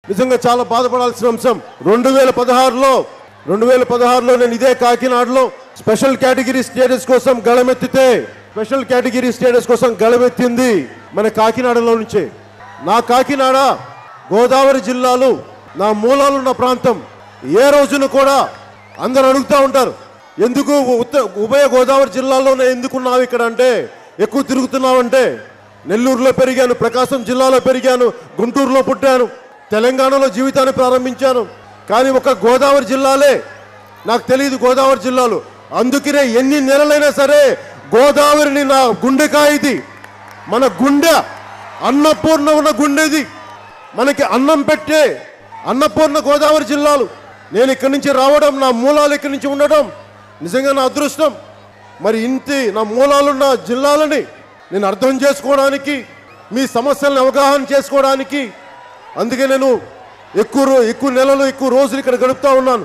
నిజంగా చాలా బాధపడాల్సిన అంశం. 2016లో నేను ఇదే కాకినాడలో స్పెషల్ కేటగిరీ స్టేటస్ కోసం గళమెత్తింది మన కాకినాడలో నుంచే. నా కాకినాడ గోదావరి జిల్లాలో నా మూలాలున్న ప్రాంతం. ఏ రోజున కూడా అందరూ అడుగుతూ ఉంటారు, ఎందుకు ఉభయ గోదావరి జిల్లాలోనే ఎందుకున్నావు ఇక్కడ అంటే, ఎక్కువ తిరుగుతున్నావంటే, నెల్లూరులో పెరిగాను, ప్రకాశం జిల్లాలో పెరిగాను, గుంటూరులో పుట్టాను, తెలంగాణలో జీవితాన్ని ప్రారంభించాను, కానీ ఒక గోదావరి జిల్లాలే నాకు తెలియదు. గోదావరి జిల్లాలో అందుకనే ఎన్ని నెలలైనా సరే గోదావరిని నా గుండెకాయది, మన గుండె అన్నపూర్ణ ఉన్న గుండెది, మనకి అన్నం పెట్టే అన్నపూర్ణ గోదావరి జిల్లాలు. నేను ఇక్కడి నుంచి రావడం, నా మూలాలు ఇక్కడి నుంచి ఉండడం నిజంగా నా అదృష్టం. మరి ఇంటి నా మూలాలున్న జిల్లాలని నేను అర్థం చేసుకోవడానికి, మీ సమస్యలను అవగాహన చేసుకోవడానికి, అందుకే నేను ఎక్కువ నెలలు ఎక్కువ రోజులు ఇక్కడ గడుపుతా ఉన్నాను.